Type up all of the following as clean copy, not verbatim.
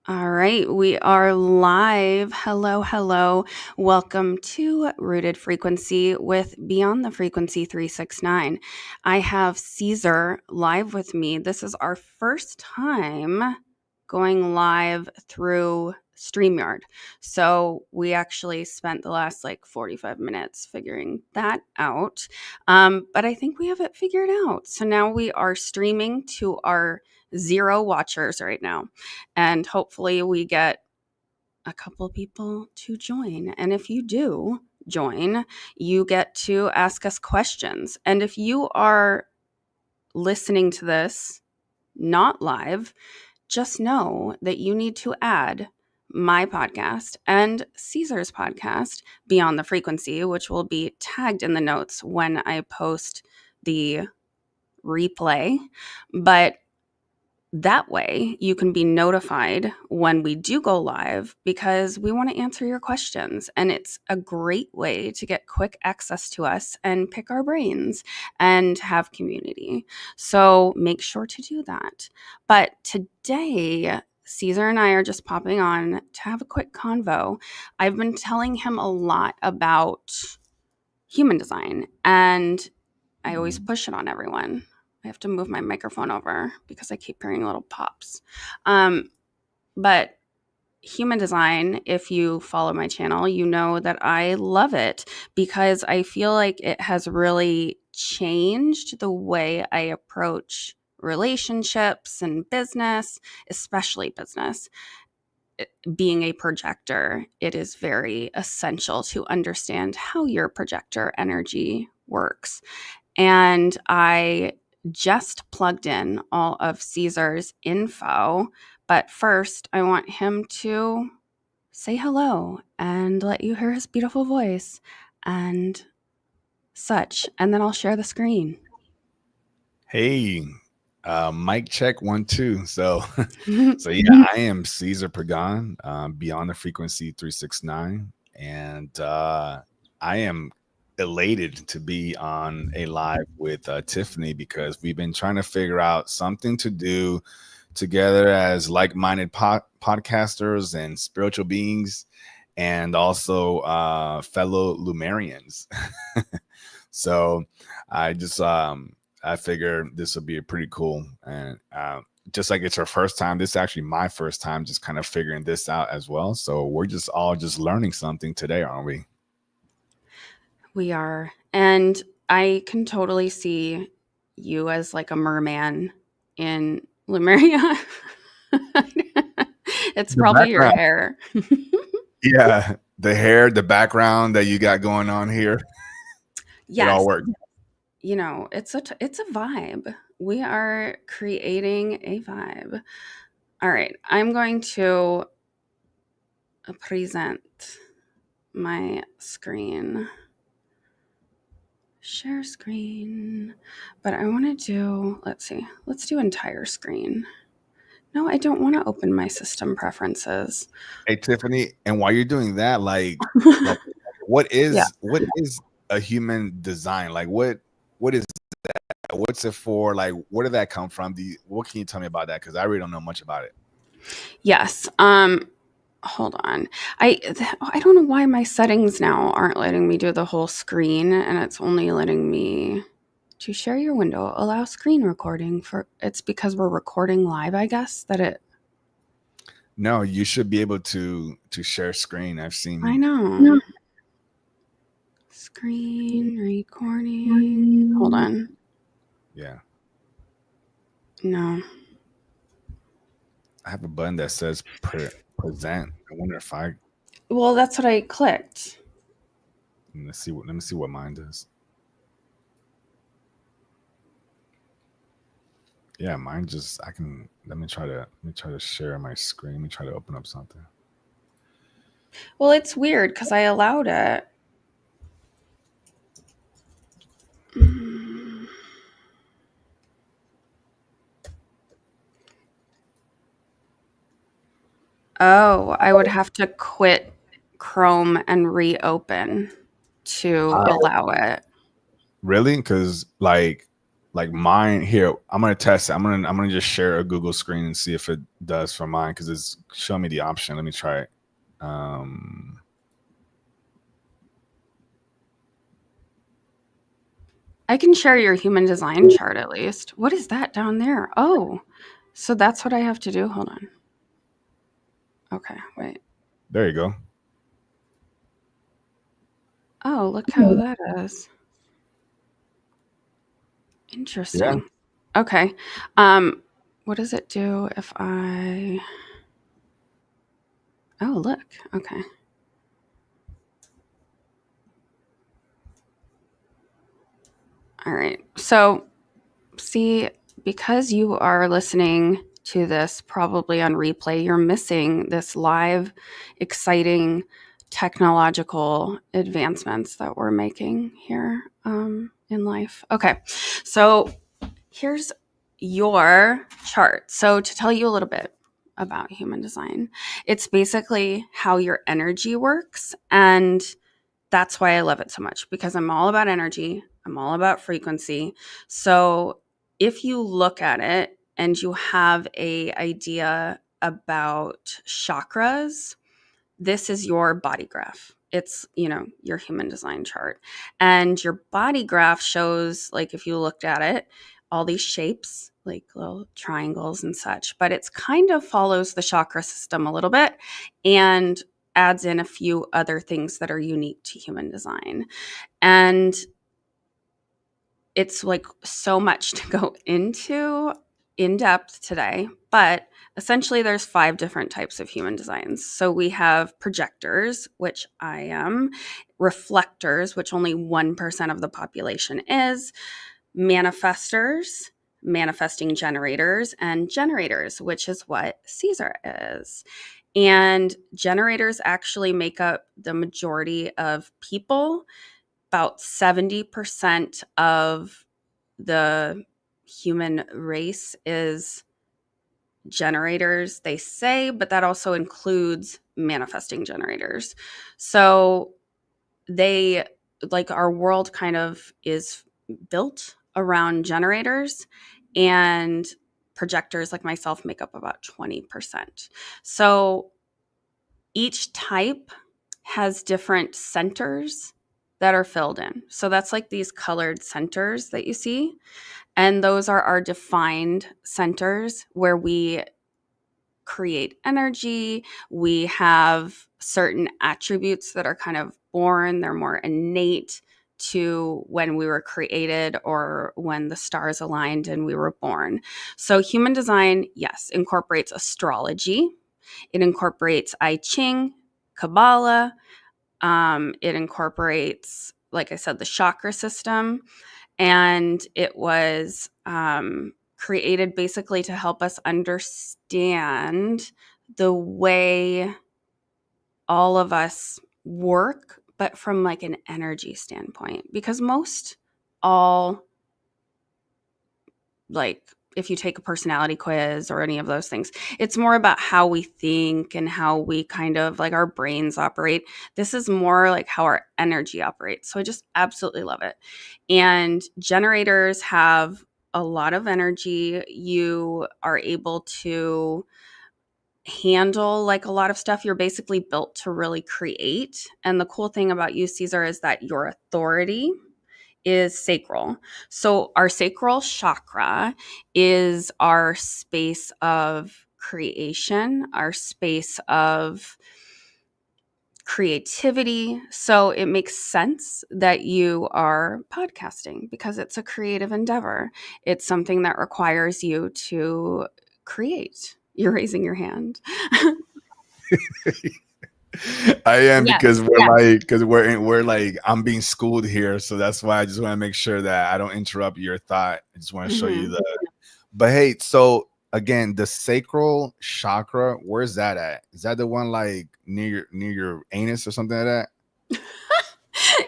All right, we are live. Hello, hello. Welcome to Rooted Frequency with Beyond the Frequency 369. I have Cesar live with me. This is our first time going live through StreamYard. So we actually spent the last 45 minutes figuring that out. But I think we have it figured out. So now we are streaming to our 0 watchers right now. And hopefully we get a couple people to join. And if you do join, you get to ask us questions. And if you are listening to this not live, just know that you need to add my podcast and Cesar's podcast, Beyond the Frequency, which will be tagged in the notes when I post the replay. But that way, you can be notified when we do go live because we want to answer your questions. And it's a great way to get quick access to us and pick our brains and have community. So make sure to do that. But today, Cesar and I are just popping on to have a quick convo. I've been telling him a lot about human design, and I always push it on everyone. I have to move my microphone over because I keep hearing little pops. But human design, if you follow my channel, you know that I love it because I feel like it has really changed the way I approach relationships and business, especially business. Being a projector, it is very essential to understand how your projector energy works. And I just plugged in all of Cesar's info, but first I want him to say hello and let you hear his beautiful voice and such, and then I'll share the screen. Hey, mic check 1 2. So yeah, I am Cesar Pagan, Beyond the Frequency 369, and I am elated to be on a live with Tiffany because we've been trying to figure out something to do together as like-minded podcasters and spiritual beings, and also fellow Lumerians. So I figure this will be a pretty cool, and just like it's our first time, this is actually my first time just kind of figuring this out as well. So we're just all just learning something today, aren't we? We are. And I can totally see you as like a merman in Lemuria. It's The probably your background. hair. Yeah, the hair, the background that you got going on here, it all Yes. works. You know, it's a vibe. We are creating a vibe. All right, I'm going to present my screen. Share screen. But I want to do, let's do entire screen. No, I don't want to open my system preferences. Hey Tiffany, and while you're doing that, like Yeah. what is a human design? Like what is that? What's it for? Like where did that come from? What can you tell me about that? Because I really don't know much about it. Yes. Hold on. I don't know why my settings now aren't letting me do the whole screen, and it's only letting me to share your window, allow screen recording for. It's because we're recording live, I guess, that it. No, you should be able to share screen. I've I seen. know. Screen recording. Hold on. Yeah, No. I have a button that says present. I wonder if I Well, that's what I clicked. let me see what mine does. Yeah, mine just I can let me try to share my screen. Let me try to open up something. Well, it's weird because I allowed it. Oh, I would have to quit Chrome and reopen to allow it. Really? Because like like mine here. I'm gonna test it. I'm gonna just share a Google screen and see if it does for mine because it's showing me the option. Let me try it. Um, I can share your human design chart at least. What is that down there? Oh, so that's what I have to do. Hold on. Okay, wait. there you go. Oh, look how that is. Yeah, Interesting. Okay. Um, what does it do if I Oh, look. Okay. All right. So, see, because you are listening to this probably on replay, you're missing this live, exciting technological advancements that we're making here in life. Okay. So, here's your chart. So, to tell you a little bit about human design, it's basically how your energy works. And that's why I love it so much, because I'm all about energy, I'm all about frequency. So, if you look at it and you have a idea about chakras, this is your body graph. It's, your human design chart. And your body graph shows, like, if you looked at it, all these shapes, like little triangles and such, but it's kind of follows the chakra system a little bit and adds in a few other things that are unique to human design. And it's like so much to go into in depth today, but essentially there's 5 different types of human designs. So we have projectors, which I am, reflectors, which only 1% of the population is, manifestors, manifesting generators, and generators, which is what Cesar is. And generators actually make up the majority of people. About 70% of the human race is generators, they say, but that also includes manifesting generators. So they, like, our world kind of is built around generators, and projectors like myself make up about 20%. So each type has different centers that are filled in. So that's like these colored centers that you see. And those are our defined centers where we create energy. We have certain attributes that are kind of born, they're more innate to when we were created or when the stars aligned and we were born. So, human design, yes, incorporates astrology, it incorporates I Ching, Kabbalah, it incorporates, like I said, the chakra system, and it was created basically to help us understand the way all of us work, but from like an energy standpoint. Because most all, like, if you take a personality quiz or any of those things, it's more about how we think and how we kind of like our brains operate. This is more like how our energy operates. So I just absolutely love it. And generators have a lot of energy. You are able to handle like a lot of stuff. You're basically built to really create. And the cool thing about you, Cesar, is that your authority is sacral. So our sacral chakra is our space of creation, our space of creativity. So it makes sense that you are podcasting because it's a creative endeavor. It's something that requires you to create. You're raising your hand. I am Yes. because we're like I'm being schooled here, so that's why I just want to make sure that I don't interrupt your thought. I just want to show you Mhm. the. But hey, so again, the sacral chakra, where's that at? Is that the one like near your anus or something like that?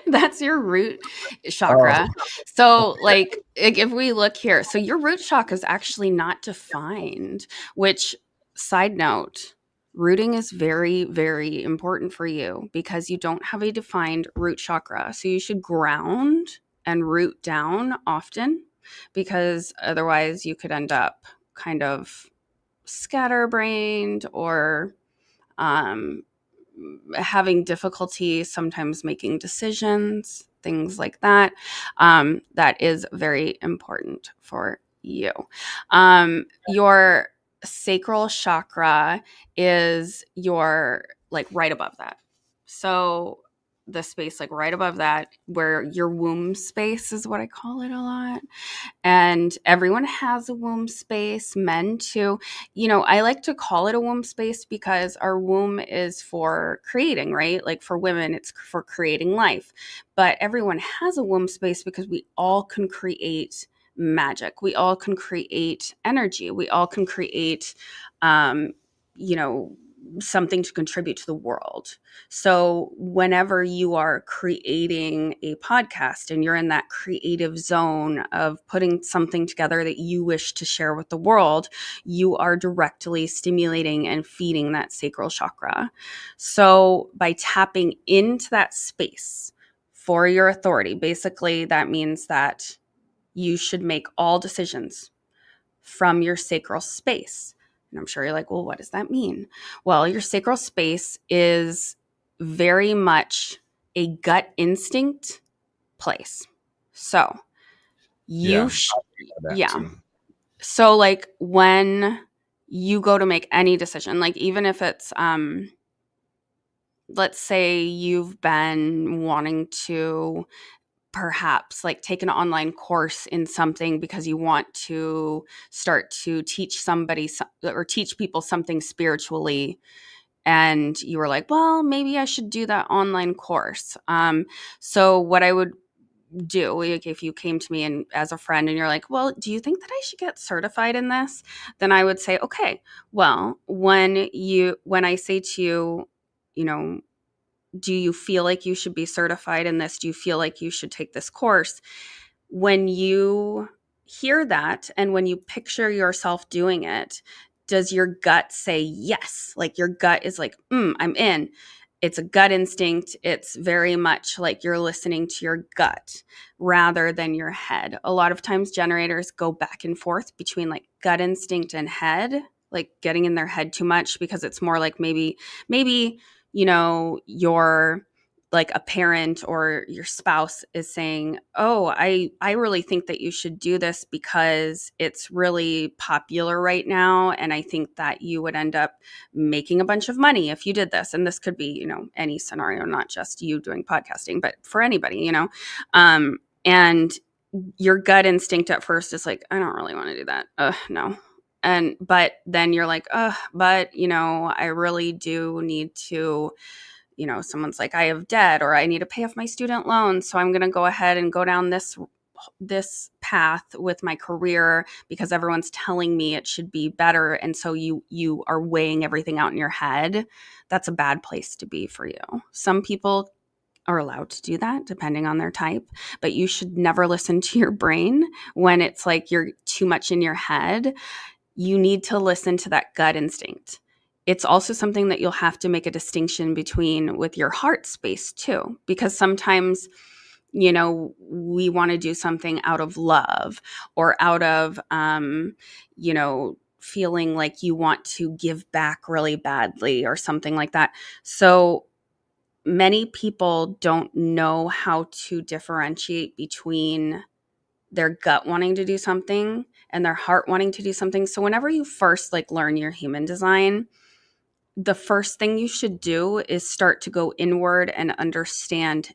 That's your root Oh, chakra. So, like, if we look here, so your root chakra is actually not defined, which, side note, rooting is very, very important for you because you don't have a defined root chakra. So, you should ground and root down often. because otherwise you could end up kind of scatterbrained or um, having difficulty sometimes making decisions, things like that. That is very important for you. Your sacral chakra is your like right above that. So the space like right above that, where your womb space is what I call it a lot, and everyone has a womb space, men too. I like to call it a womb space because our womb is for creating, right? Like for women, it's for creating life. But everyone has a womb space because we all can create magic. We all can create energy. We all can create, um, you know, something to contribute to the world. So, whenever you are creating a podcast and you're in that creative zone of putting something together that you wish to share with the world, you are directly stimulating and feeding that sacral chakra. So, by tapping into that space for your authority, basically, that means that you should make all decisions from your sacral space. And I'm sure you're like, well, what does that mean? Well, your sacral space is very much a gut instinct place. So Yeah, that yeah. too. So like when you go to make any decision, like even if it's let's say you've been wanting to perhaps like take an online course in something because you want to start to teach somebody or teach people something spiritually, and you were like, well, maybe I should do that online course. So what I would do, like if you came to me and as a friend and you're like, well, do you think that I should get certified in this? Then I would say, okay, well, when I say to you, you know, do you feel like you should be certified in this? Do you feel like you should take this course? When you hear that and when you picture yourself doing it, does your gut say yes? Like your gut is like, I'm in. It's a gut instinct. It's very much like you're listening to your gut rather than your head. A lot of times generators go back and forth between like gut instinct and head, like getting in their head too much because it's more like maybe, your like a parent or your spouse is saying, oh, I really think that you should do this because it's really popular right now, and I think that you would end up making a bunch of money if you did this. And this could be, any scenario, not just you doing podcasting, but for anybody, and your gut instinct at first is like, I don't really want to do that. No. But then you're like, but I really do need to, someone's like, I have debt or I need to pay off my student loans. So I'm going to go ahead and go down this path with my career because everyone's telling me it should be better. And so you are weighing everything out in your head. That's a bad place to be for you. Some people are allowed to do that depending on their type, but you should never listen to your brain when it's like you're too much in your head. You need to listen to that gut instinct. It's also something that you'll have to make a distinction between with your heart space too, because sometimes, we want to do something out of love or out of, feeling like you want to give back really badly or something like that. So many people don't know how to differentiate between their gut wanting to do something and their heart wanting to do something. So whenever you first like learn your human design, the first thing you should do is start to go inward and understand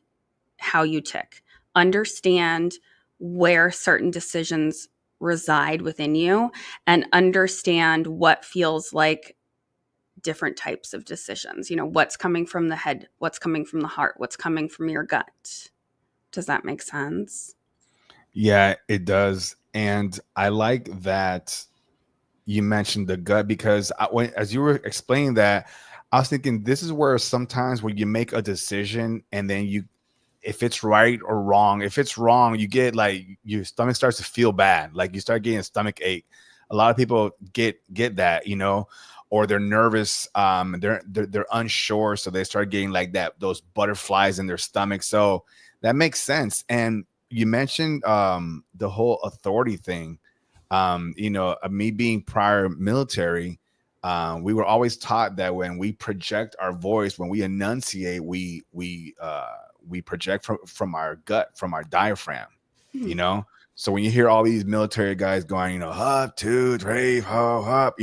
how you tick. Understand where certain decisions reside within you and understand what feels like different types of decisions. What's coming from the head, what's coming from the heart, what's coming from your gut. Does that make sense? Yeah, it does. And I like that you mentioned the gut because as you were explaining that, I was thinking this is where sometimes when you make a decision and then if it's right or wrong, if it's wrong, you get like your stomach starts to feel bad, like you start getting a stomach ache. A lot of people get that, or they're nervous, they're unsure, so they start getting like those butterflies in their stomach. So that makes sense. And you mentioned the whole authority thing. Me being prior military, we were always taught that when we project our voice, when we enunciate, we project from our gut, from our diaphragm. Hmm. You know, so when you hear all these military guys going, hup, two, three, ho, hup,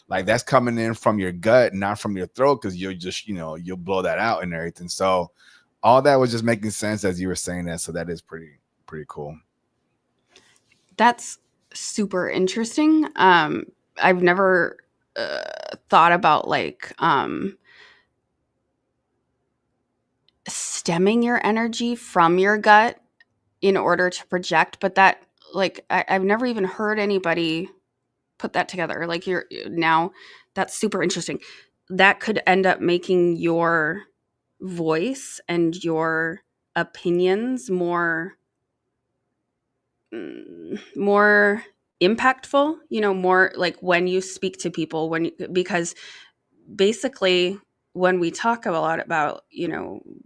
like that's coming in from your gut, not from your throat, because you'll just, you'll blow that out and everything. So all that was just making sense as you were saying that. So that is pretty cool. That's super interesting. I've never thought about like stemming your energy from your gut in order to project, but that like I've never even heard anybody put that together. Like you're now that's super interesting. That could end up making your voice and your opinions more impactful, more like when you speak to people because basically when we talk a lot about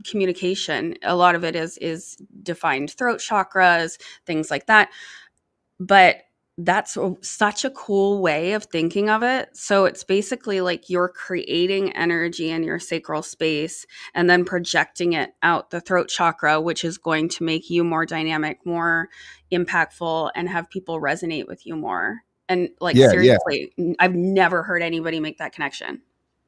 communication, a lot of it is defined throat chakras, things like that. But that's such a cool way of thinking of it. So it's basically like you're creating energy in your sacral space and then projecting it out the throat chakra, which is going to make you more dynamic, more impactful, and have people resonate with you more. And like, Yeah, yeah. seriously, I've never heard anybody make that connection.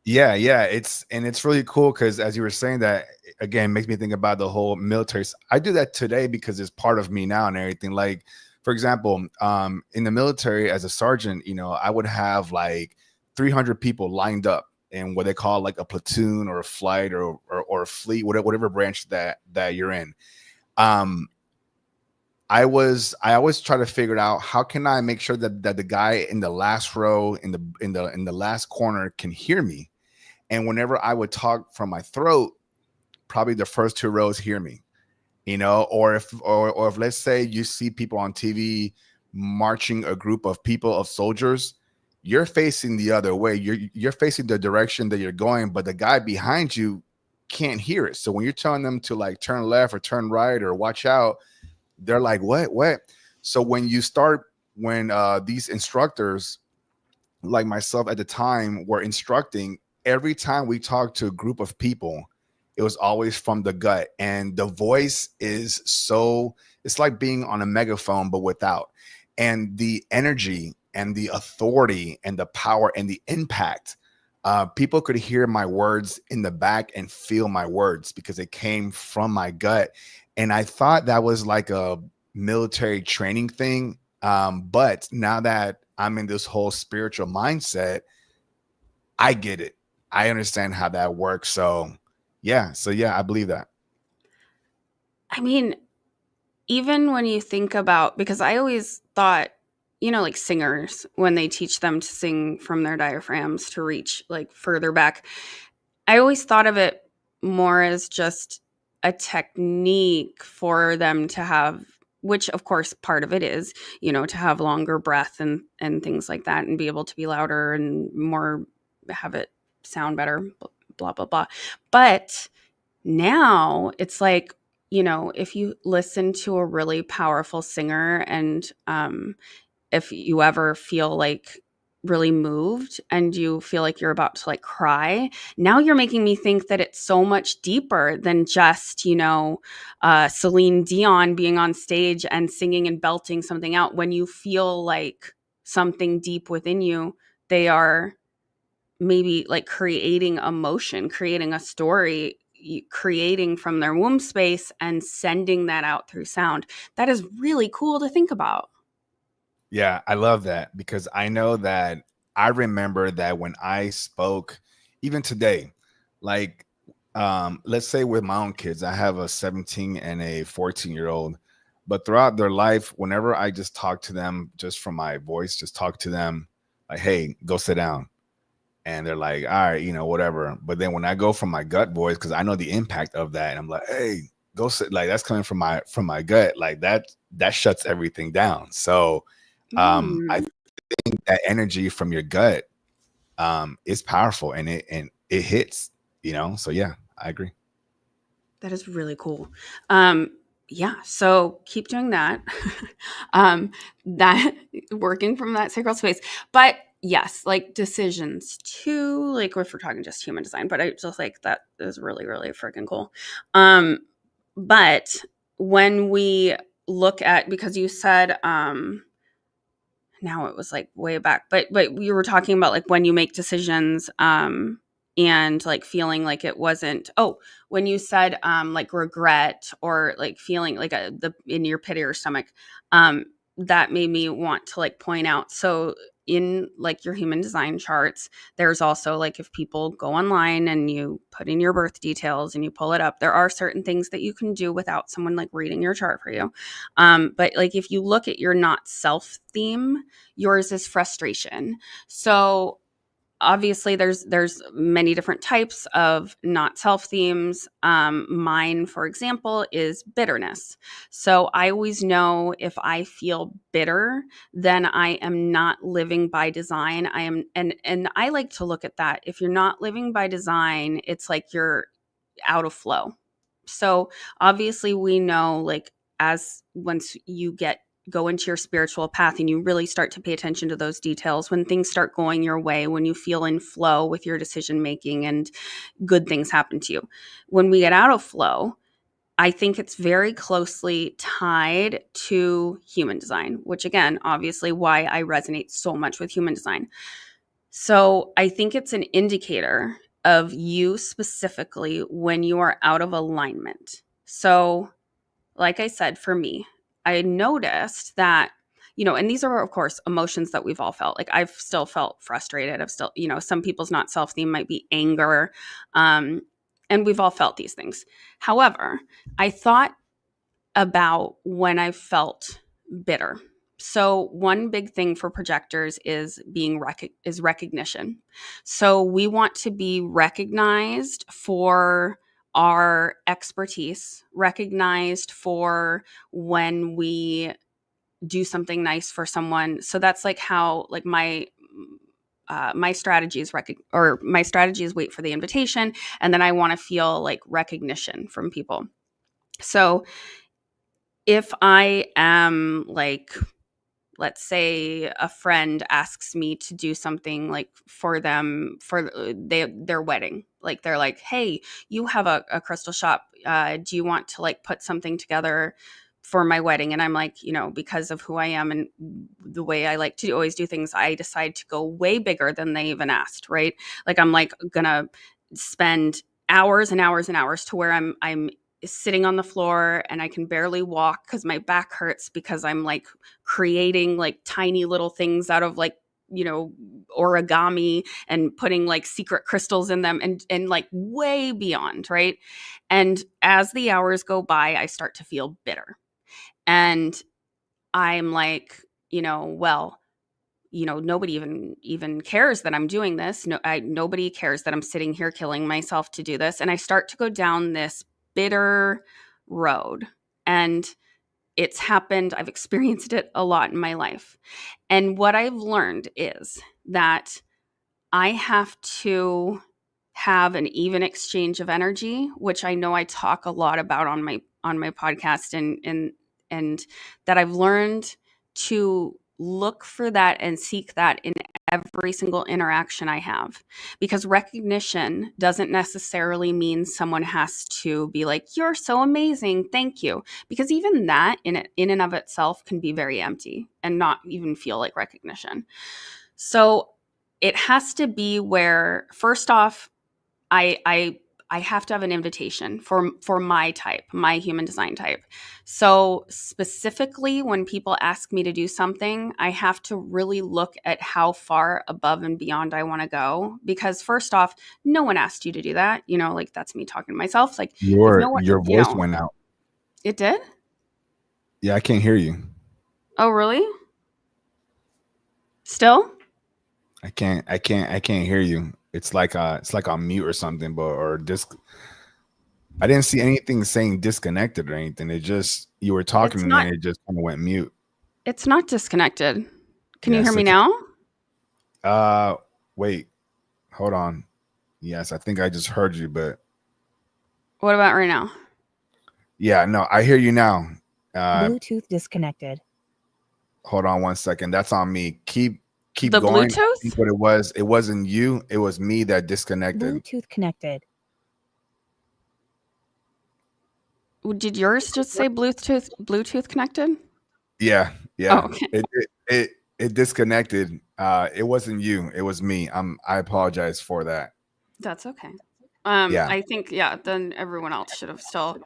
Yeah. It's really cool because as you were saying that again, makes me think about the whole military. I do that today because it's part of me now and everything. Like, for example, in the military as a sergeant, I would have like 300 people lined up in what they call like a platoon or a flight or a fleet, whatever branch that you're in. Um, I always try to figure out how can I make sure that the guy in the last row in the last corner can hear me. And whenever I would talk from my throat, probably the first two rows hear me, or if let's say you see people on TV marching a group of people of soldiers, you're facing the other way. You're facing the direction that you're going, but the guy behind you can't hear it. So when you're telling them to like turn left or turn right or watch out, they're like, what? So when these instructors like myself at the time were instructing, every time we talked to a group of people, it was always from the gut. And the voice is it's like being on a megaphone, but without. And the energy and the authority and the power and the impact, people could hear my words in the back and feel my words because it came from my gut. And I thought that was like a military training thing. But now that I'm in this whole spiritual mindset, I get it. I understand how that works. So yeah, I believe that. I mean, even when you think about, because I always thought, like singers, when they teach them to sing from their diaphragms to reach like further back, I always thought of it more as just a technique for them to have, which of course part of it is, to have longer breath and things like that and be able to be louder and more, have it sound better, blah, blah, blah. But now it's like, if you listen to a really powerful singer and if you ever feel like really moved and you feel like you're about to like cry, now you're making me think that it's so much deeper than just, Celine Dion being on stage and singing and belting something out. When you feel like something deep within you, they are maybe like creating emotion, creating a story, creating from their womb space and sending that out through sound. That is really cool to think about. Yeah, I love that because I know that I remember that when I spoke, even today, like let's say with my own kids, I have a 17 and a 14-year-old, but throughout their life, whenever I just talk to them just from my voice, just talk to them like, hey, go sit down. And they're like, all right, whatever. But then when I go from my gut voice, because I know the impact of that, and I'm like, hey, go sit, like that's coming from my gut, like that shuts everything down. So I Mm, think that energy from your gut is powerful and it hits, so yeah, I agree. that is really cool. Um, yeah, so keep doing that. um, that working from that sacral space. But yes, like decisions too, like if we're talking just human design, but I just like that is really, really freaking cool. But when we look at, because you said now it was like way back, but we were talking about like when you make decisions and like feeling like it wasn't, when you said like regret or like feeling like the in your pit of your stomach, um that made me want to like point out, so in like your human design charts, there's also like, if people go online and you put in your birth details and you pull it up, there are certain things that you can do without someone like reading your chart for you. But like if you look at your not self theme, yours is frustration. So obviously there's many different types of not self themes. Mine, for example, is bitterness. So I always know if I feel bitter, then I am not living by design. I am, and I like to look at that. If you're not living by design, it's like you're out of flow. So obviously we know, like, as once you go into your spiritual path and you really start to pay attention to those details, when things start going your way, when you feel in flow with your decision making and good things happen to you. When we get out of flow, I think it's very closely tied to human design, which again, obviously why I resonate so much with human design. So I think it's an indicator of you specifically when you are out of alignment. So, like I said, for me, I noticed that, and these are, of course, emotions that we've all felt. Like I've still felt frustrated. I've still, some people's not self theme might be anger. Um, and we've all felt these things. However, I thought about when I felt bitter. So one big thing for projectors is is recognition. So we want to be recognized for our expertise, recognized for when we do something nice for someone. So that's like how, like, my strategy is my strategy is wait for the invitation, and then I want to feel like recognition from people. So if I am like, let's say a friend asks me to do something like for them for their wedding, like they're like, hey, you have a crystal shop, do you want to like put something together for my wedding? And I'm like, because of who I am and the way I like to always do things, I decide to go way bigger than they even asked, right? Like I'm like gonna spend hours and hours and hours to where I'm sitting on the floor and I can barely walk because my back hurts, because I'm like creating like tiny little things out of like, origami, and putting like secret crystals in them, and like way beyond, right? And as the hours go by, I start to feel bitter. And I'm like, well, nobody even cares that I'm doing this. Nobody cares that I'm sitting here killing myself to do this. And I start to go down this bitter road. And it's happened, I've experienced it a lot in my life. And what I've learned is that I have to have an even exchange of energy, which I know I talk a lot about on my podcast, and that I've learned to look for that and seek that in every single interaction I have. Because recognition doesn't necessarily mean someone has to be like, you're so amazing, thank you. Because even that in and of itself can be very empty and not even feel like recognition. So it has to be where, first off, I have to have an invitation for my type, my human design type. So specifically when people ask me to do something, I have to really look at how far above and beyond I want to go. Because first off, no one asked you to do that. Like that's me talking to myself. Like if no one, Your voice went out. it did. Yeah, I can't hear you. Oh, really? Still? I can't hear you. It's like on mute or something, but or disc. I didn't see anything saying disconnected or anything. It just, you were talking It's and then not. it just kind of went mute. It's not disconnected. Can you Yeah, hear so me now? uh wait, hold on. Yes, I think I just heard you, but What about right now? Yeah, no, I hear you now. Bluetooth disconnected. Hold on one second. That's on me. Keep The going. I think Bluetooth? what it wasn't you. It was me that disconnected. Bluetooth connected. Did yours just say Bluetooth connected? Yeah, Oh, yeah. okay. It disconnected. It wasn't you. It was me. I apologize for that. That's okay. Yeah, I think, yeah, then everyone else should have still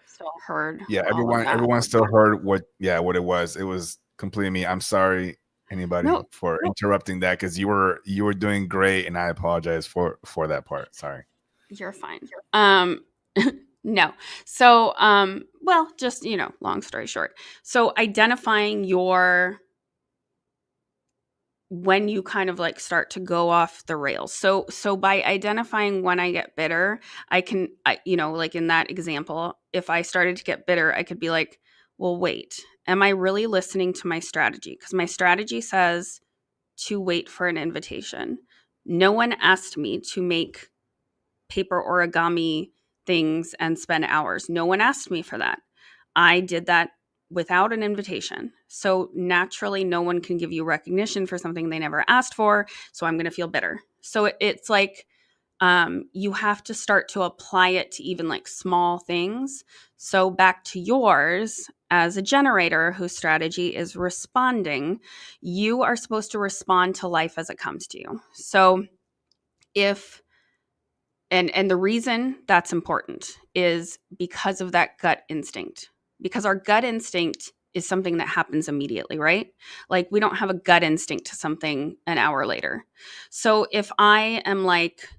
heard yeah. all of that. Everyone still heard what it was. It was completely me. I'm sorry, anybody, No, for interrupting that because you were doing great, and I apologize for that part. Sorry. you're fine. No. So, well, just, long story short. So identifying when you kind of like start to go off the rails. So by identifying when I get bitter, like in that example, if I started to get bitter, I could be like, well, wait, am I really listening to my strategy? Because my strategy says to wait for an invitation. No one asked me to make paper origami things and spend hours. No one asked me for that. I did that without an invitation. So naturally, no one can give you recognition for something they never asked for. So I'm going to feel bitter. So it's like you have to start to apply it to even like small things. So back to yours, as a generator whose strategy is responding, you are supposed to respond to life as it comes to you. So if and the reason that's important is because of that gut instinct, because our gut instinct is something that happens immediately, right? Like we don't have a gut instinct to something an hour later. So if I am like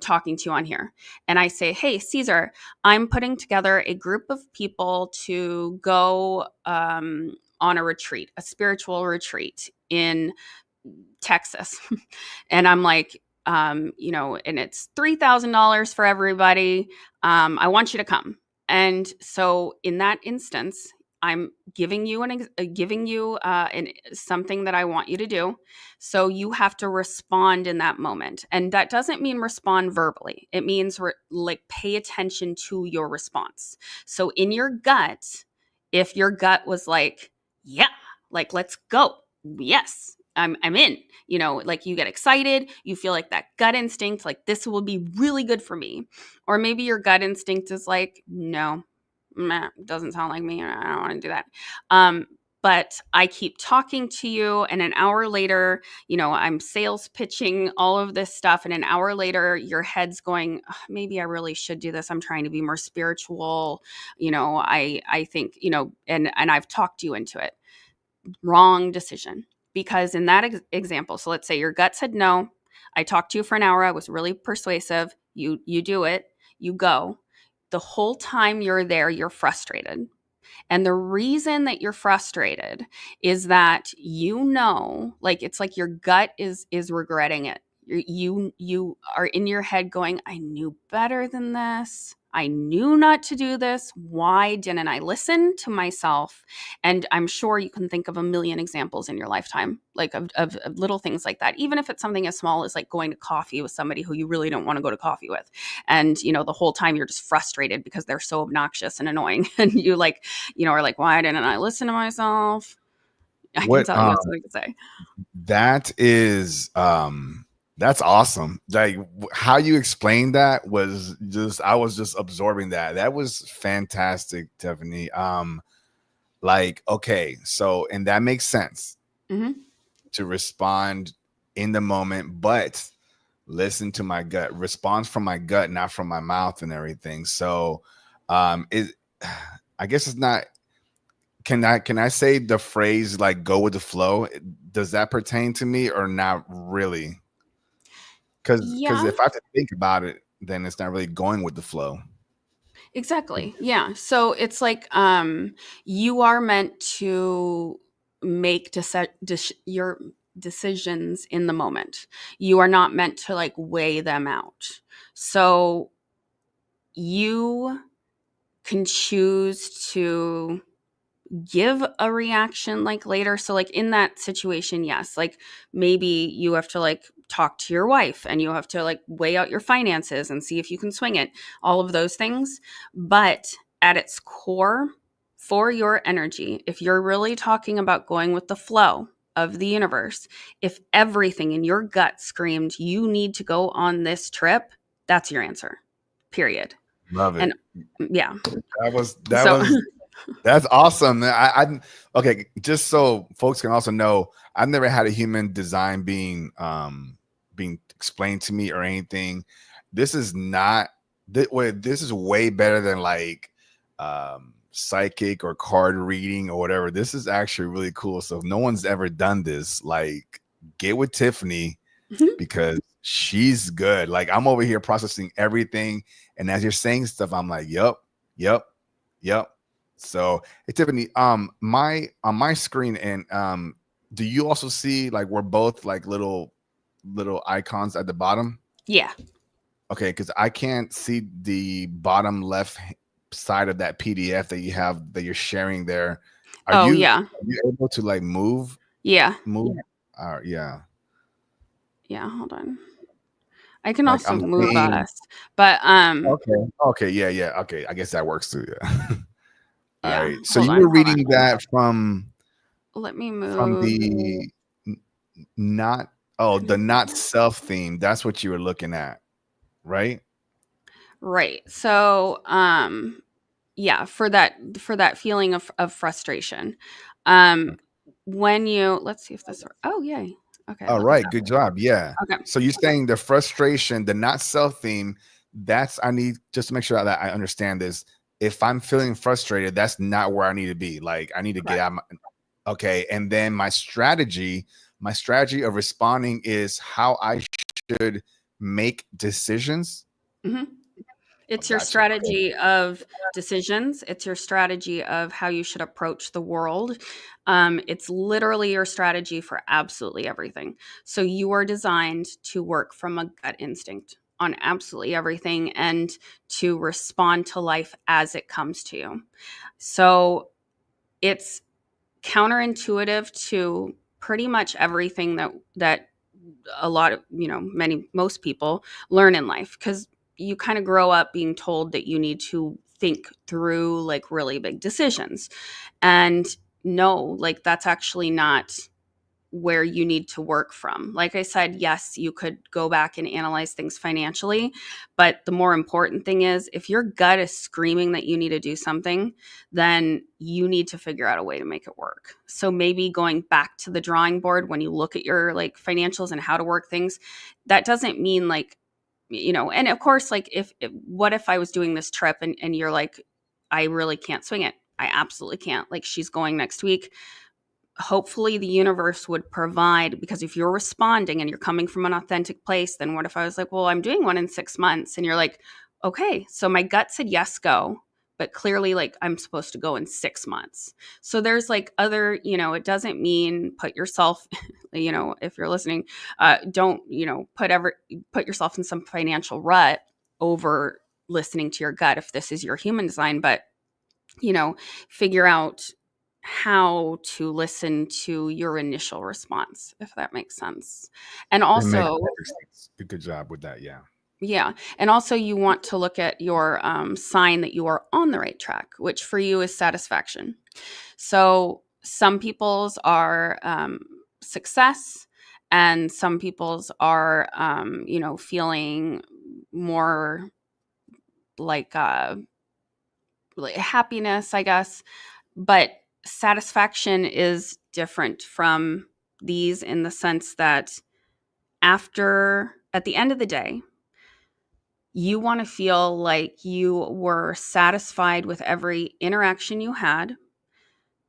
talking to you on here and I say, hey, Cesar, I'm putting together a group of people to go on a retreat, a spiritual retreat in Texas. And I'm like, and it's $3,000 for everybody. I want you to come. And so in that instance, I'm giving you something that I want you to do. So you have to respond in that moment, and that doesn't mean respond verbally. It means like pay attention to your response. So in your gut, if your gut was like, yeah, like let's go, yes, I'm in. Like you get excited, you feel like that gut instinct, like this will be really good for me. Or maybe your gut instinct is like, no, meh, doesn't sound like me. I don't want to do that. But I keep talking to you, and an hour later, I'm sales pitching all of this stuff. And an hour later, your head's going, "Ugh, maybe I really should do this. I'm trying to be more spiritual. I think, and I've talked you into it. Wrong decision. Because in that example, so let's say your gut said no. I talked to you for an hour. I was really persuasive. You do it. You go. The whole time you're there, you're frustrated. And the reason that you're frustrated is that like it's like your gut is regretting it. You are in your head going, I knew better than this. I knew not to do this. Why didn't I listen to myself? And I'm sure you can think of a million examples in your lifetime, like of little things like that. Even if it's something as small as like going to coffee with somebody who you really don't want to go to coffee with. And, the whole time you're just frustrated because they're so obnoxious and annoying. And you like, are like, why didn't I listen to myself? I can What tell you have something to say. That is that's awesome. Like how you explained that was just I was just absorbing that. That was fantastic, Tiffany. Like okay, so and that makes sense Mm-hmm. to respond in the moment, but listen to my gut. Response from my gut, not from my mouth and everything. So it I guess it's not can I say the phrase like go with the flow? Does that pertain to me or not really? Because Yeah, if I have to think about it, then it's not really going with the flow. exactly. Yeah. So it's like you are meant to make your decisions in the moment. You are not meant to like weigh them out. So you can choose to give a reaction like later. So like in that situation, yes, like maybe you have to like talk to your wife and you have to like weigh out your finances and see if you can swing it, all of those things. But at its core, for your energy, if you're really talking about going with the flow of the universe, if everything in your gut screamed, you need to go on this trip, that's your answer, period. Love it. And yeah. That So, was That's awesome. Okay. Just so folks can also know, I've never had a human design being explained to me or anything. This is not this is way better than like psychic or card reading or whatever. This is actually really cool. So if no one's ever done this, like get with Tiffany because she's good. Like I'm over here processing everything, and as you're saying stuff, I'm like, yep, yep, yep. So, hey, Tiffany, my on my screen, and do you also see like we're both like little icons at the bottom? yeah. Okay, because I can't see the bottom left side of that PDF that you have that you're sharing there. Are Oh, you yeah. are you able to like Yeah. move? Yeah. Yeah. Hold on. I can Like also I'm move seeing. us, but Okay. Okay. Yeah. Yeah. Okay. I guess that works too. Yeah. All yeah. right. So Hold you on. were Hold on. reading that Let me from move. the not the not self theme. That's what you were looking at, right? Right. So, yeah, for that feeling of frustration. Um, when you let's see if this. Oh, yay. Okay. All Look at right. Good job. Yeah. that. Okay. So you're saying the frustration, the not self theme. That's I need just to make sure that I understand this. If I'm feeling frustrated, that's not where I need to be. Like I need to get Correct. out. Okay. And then my strategy of responding is how I should make decisions. Hmm. Oh, It's your gotcha. Okay. strategy of decisions. It's your strategy of how you should approach the world. It's literally your strategy for absolutely everything. So you are designed to work from a gut instinct on absolutely everything and to respond to life as it comes to you. So it's counterintuitive to pretty much everything that a lot of most people learn in life, because you kind of grow up being told that you need to think through like really big decisions, and no, like that's actually not where you need to work from. Like I said, yes, you could go back and analyze things financially, but the more important thing is if your gut is screaming that you need to do something, then you need to figure out a way to make it work. So maybe going back to the drawing board when you look at your like financials and how to work things, that doesn't mean like, and of course, like if what if I was doing this trip and you're like, I really can't swing it. I absolutely can't. Like she's going next week, hopefully the universe would provide, because if you're responding and you're coming from an authentic place, then what if I was like, well, I'm doing one in 6 months, and you're like, okay, so my gut said yes, go, but clearly like I'm supposed to go in 6 months. So there's like other, it doesn't mean put yourself if you're listening, don't put yourself in some financial rut over listening to your gut if this is your human design, but figure out how to listen to your initial response, if that makes sense. And It makes also, perfect sense. Good job with that. Yeah. yeah, and also you want to look at your sign that you are on the right track, which for you is satisfaction. So some people's are success, and some people's are, feeling more like happiness, I guess. But satisfaction is different from these in the sense that at the end of the day, you want to feel like you were satisfied with every interaction you had,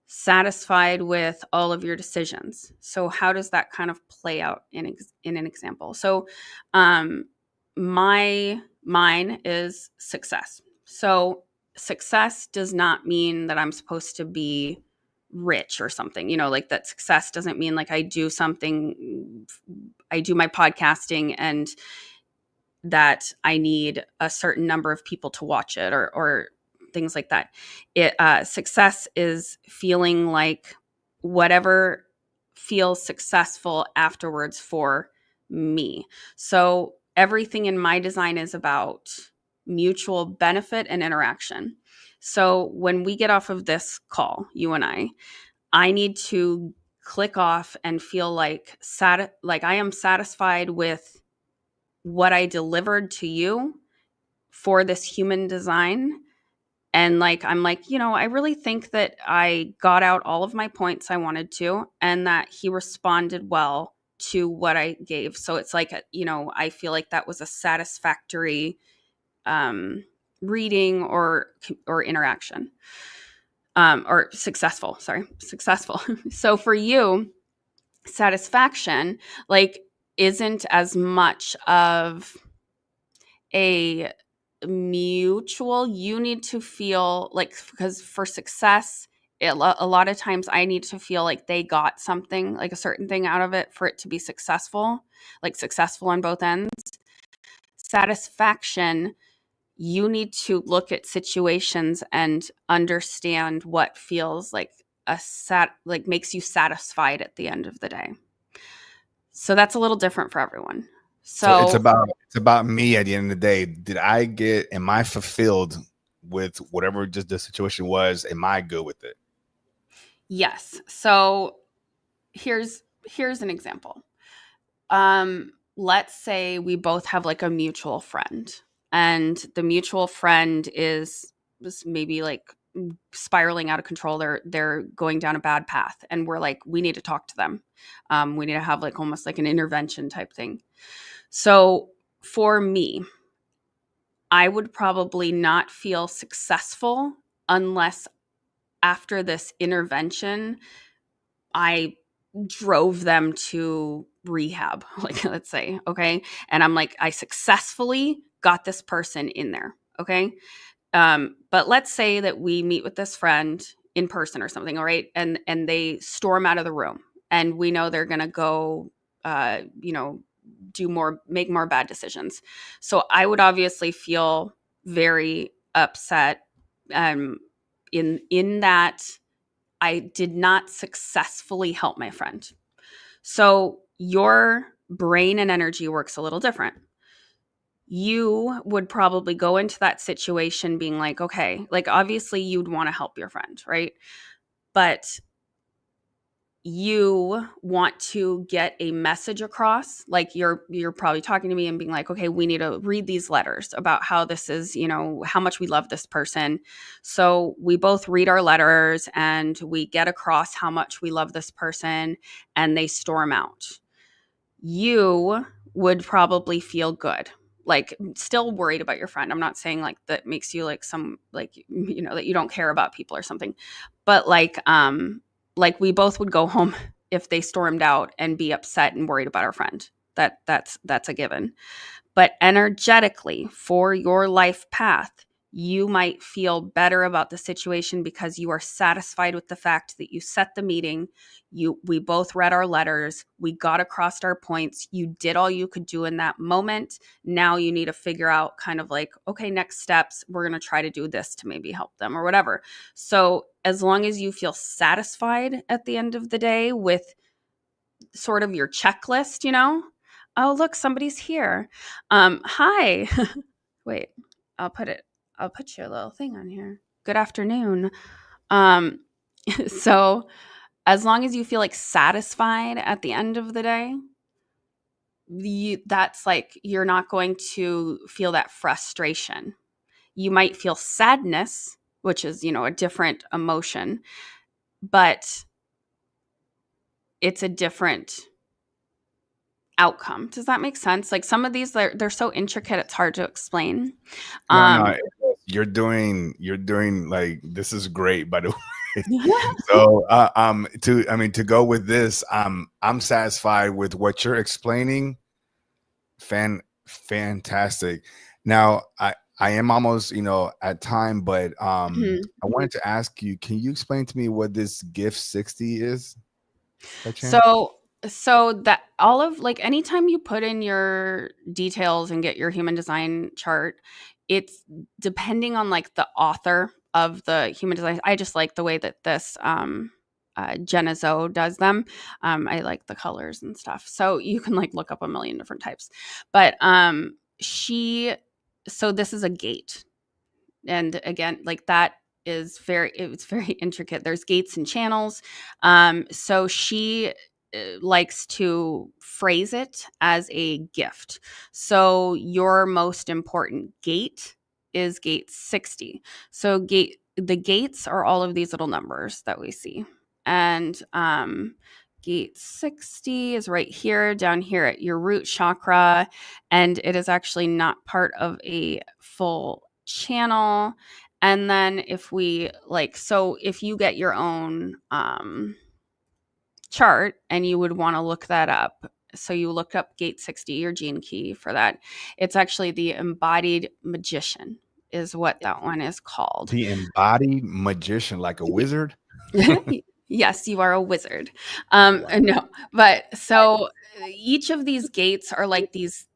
satisfied with all of your decisions. So how does that kind of play out in an example? So um mine is success. So success does not mean that I'm supposed to be rich or something. Like that success doesn't mean like I do my podcasting and that I need a certain number of people to watch it, or things like that. Success is feeling like whatever feels successful afterwards for me. So everything in my design is about mutual benefit and interaction. So when we get off of this call, you and I need to click off and feel like I am satisfied with what I delivered to you for this human design. And like, I'm like, I really think that I got out all of my points I wanted to, and that he responded well to what I gave. So it's like, I feel like that was a satisfactory um, reading or interaction, or successful. So for you, satisfaction, like, isn't as much of a mutual. You need to feel like, because for success, a lot of times I need to feel like they got something, like a certain thing out of it for it to be successful, like successful on both ends. Satisfaction, you need to look at situations and understand what feels like like makes you satisfied at the end of the day. So that's a little different for everyone. So So it's about me at the end of the day. Am I fulfilled with whatever just the situation was? Am I good with it? yes. So here's an example. Let's say we both have like a mutual friend, and the mutual friend was maybe like spiraling out of control. They're going down a bad path, and we're like, we need to talk to them. We need to have like almost like an intervention type thing. So for me, I would probably not feel successful unless after this intervention, I drove them to rehab, like, let's say, okay? And I'm like, I successfully got this person in there, okay? But let's say that we meet with this friend in person or something, all right? And they storm out of the room, and we know they're gonna go, make more bad decisions. So I would obviously feel very upset, um, in that I did not successfully help my friend. So your brain and energy works a little different. You would probably go into that situation being like, okay, like obviously you'd want to help your friend, right? But you want to get a message across, like you're probably talking to me and being like, okay, we need to read these letters about how this is, how much we love this person. So we both read our letters and we get across how much we love this person, and they storm out. You would probably feel good, like still worried about your friend. I'm not saying like that makes you like some, like, that you don't care about people or something, but like we both would go home if they stormed out and be upset and worried about our friend. That's a given. But energetically, for your life path, you might feel better about the situation because you are satisfied with the fact that you set the meeting. We both read our letters, we got across our points, you did all you could do in that moment. Now you need to figure out kind of like, okay, next steps, we're going to try to do this to maybe help them or whatever. So as long as you feel satisfied at the end of the day with sort of your checklist, oh, look, somebody's here. Hi. Wait, I'll put your little thing on here. Good afternoon. Um, so as long as you feel like satisfied at the end of the day, that's like, you're not going to feel that frustration. You might feel sadness, which is, a different emotion, but it's a different outcome. Does that make sense? Like some of these, they're so intricate, it's hard to explain. No, you're doing like, this is great, by the way. So to go with this, I'm satisfied with what you're explaining. Fantastic. Now I am almost, at time, but Mhm. I wanted to ask you, can you explain to me what this gift 60 is by chance? So that all of, like, anytime you put in your details and get your human design chart, it's depending on like the author of the human design. I just like the way that this Jenna Zoe does them. I like the colors and stuff. So you can like look up a million different types. But she so this is a gate. And again, like that it's very intricate. There's gates and channels. So she likes to phrase it as a gift. So your most important gate is gate 60. So the gates are all of these little numbers that we see. And gate 60 is right here, down here at your root chakra. And it is actually not part of a full channel. And then if we so if you get your own chart and you would want to look that up, so you look up gate 60, your gene key for that. It's actually the embodied magician is what that one is called. The embodied magician, like a wizard. Yes, you are a wizard. Wow. No, but so each of these gates are like these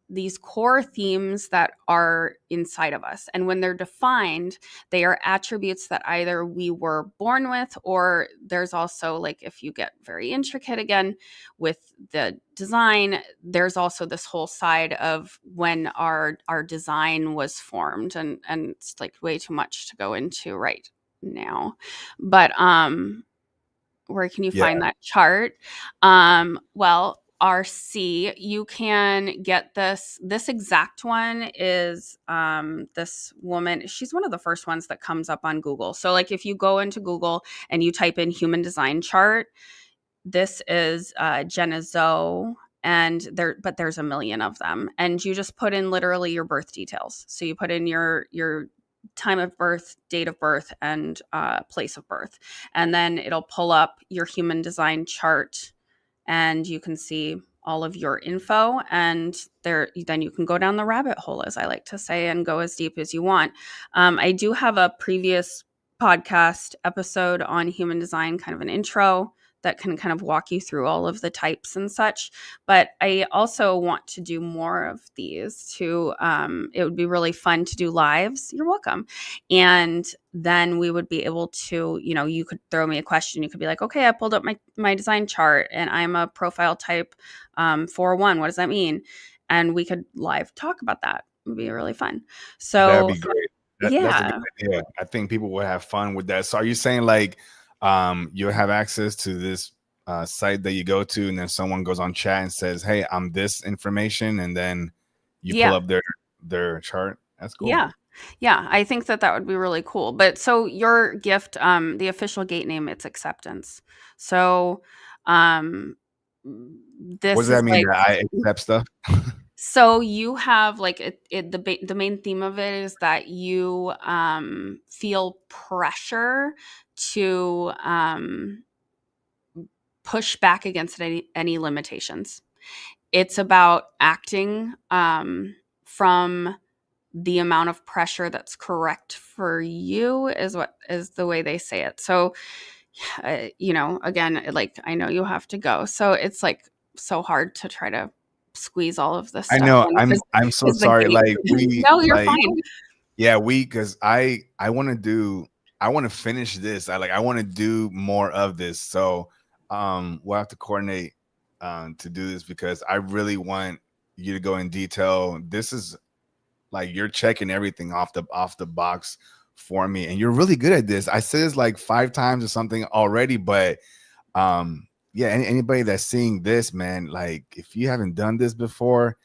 core themes that are inside of us. And when they're defined, they are attributes that either we were born with, or there's also, like, if you get very intricate again with the design, there's also this whole side of when our design was formed, and it's like way too much to go into right now. But where can you Yeah. find that chart? Well, RC, you can get this exact one is this woman. She's one of the first ones that comes up on Google. So like if you go into Google and you type in human design chart, this is Jenna Zoe, and there's a million of them, and you just put in literally your birth details. So you put in your time of birth, date of birth, and place of birth, and then it'll pull up your human design chart, and you can see all of your info, and then you can go down the rabbit hole, as I like to say, and go as deep as you want. I do have a previous podcast episode on human design, kind of an intro that can kind of walk you through all of the types and such. But I also want to do more of these too. It would be really fun to do lives. You're welcome. And then we would be able to, you could throw me a question. You could be like, okay, I pulled up my design chart and I'm a profile type 4-1. What does that mean? And we could live talk about that. It would be really fun. That'd So be great. That's a yeah. good idea. I think people will have fun with that. So are you saying like you'll have access to this site that you go to, and then someone goes on chat and says, hey, I'm this information, and then you pull up their chart? That's cool. Yeah, I think that would be really cool. But so your gift, the official gate name, it's acceptance. So this What does is that mean, that I accept stuff? so you have like the main theme of it is that you feel pressure to push back against any limitations. It's about acting from the amount of pressure that's correct for you, is what is the way they say it. So again, like, I know you have to go, so it's like so hard to try to squeeze all of this I stuff know. in, I'm so 'cause the sorry. gate. Like we No, you're like fine. yeah, because I want to finish this. I want to do more of this. So we'll have to coordinate to do this, because I really want you to go in detail. This is like you're checking everything off the box for me, and you're really good at this. I said this like 5 times or something already, but yeah, anybody that's seeing this, man, like if you haven't done this before,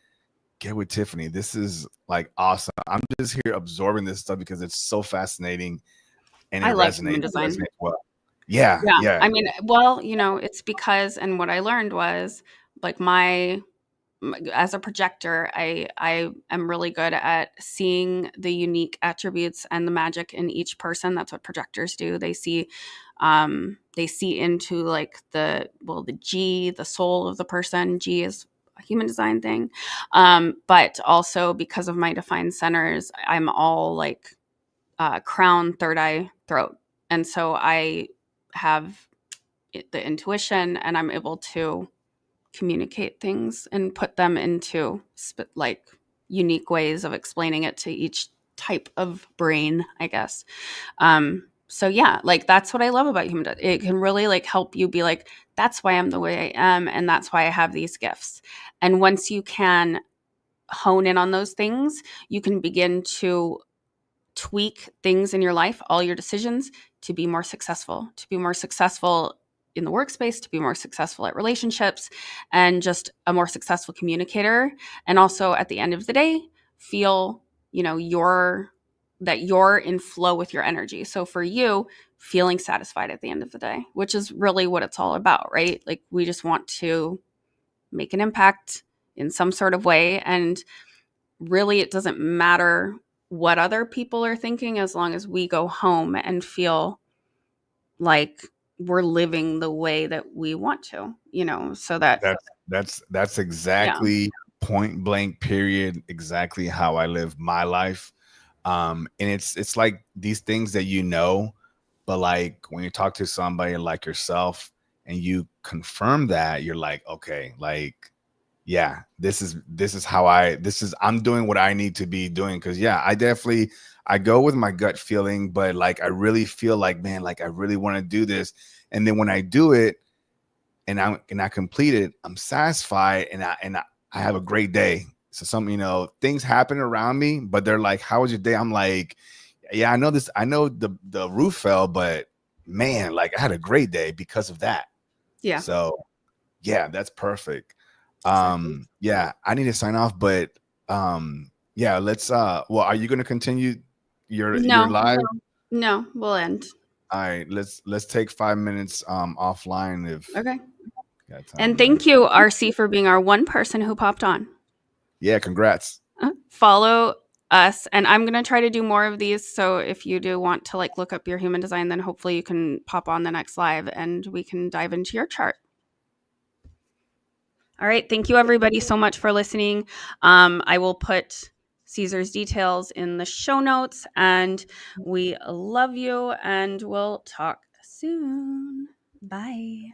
get with Tiffany. This is like awesome. I'm just here absorbing this stuff because it's so fascinating, and it I love human resonates. design. Well. Yeah. I mean, well, it's because, and what I learned was like as a projector, I am really good at seeing the unique attributes and the magic in each person. That's what projectors do. They see into like the G, the soul of the person. G is a human design thing. But also because of my defined centers, I'm all like crown, third eye, throat. And so I have the intuition, and I'm able to communicate things and put them into like unique ways of explaining it to each type of brain, I guess. So yeah, like that's what I love about human design. It can really like help you be like, that's why I'm the way I am, and that's why I have these gifts. And once you can hone in on those things, you can begin to tweak things in your life, all your decisions, to be more successful, in the workspace, to be more successful at relationships, and just a more successful communicator. And also at the end of the day, feel, that you're in flow with your energy. So for you, feeling satisfied at the end of the day, which is really what it's all about, right? Like, we just want to make an impact in some sort of way. And really, it doesn't matter what other people are thinking, as long as we go home and feel like we're living the way that we want to, so that, That's yeah. exactly point blank period, exactly how I live my life. And it's like these things that but like when you talk to somebody like yourself and you confirm that, you're like, okay, like, yeah, this is how I'm doing what I need to be doing. Cause yeah, I go with my gut feeling, but like I really feel like, man, like I really want to do this. And then when I do it and I complete it, I'm satisfied and I have a great day. So things happen around me, but they're like, how was your day? I'm like, yeah, I know the roof fell, but man, like I had a great day because of that. Yeah. So yeah, that's perfect. Exactly. Yeah, I need to sign off, but yeah, let's well, are you gonna continue your No, live? no, we'll end. All right, let's take 5 minutes offline if Okay. got And time then. thank you, RC, for being our one person who popped on. Yeah, congrats. Follow us, and I'm going to try to do more of these. So if you do want to like look up your human design, then hopefully you can pop on the next live and we can dive into your chart. All right. Thank you, everybody, so much for listening. I will put Cesar's details in the show notes, and we love you, and we'll talk soon. Bye.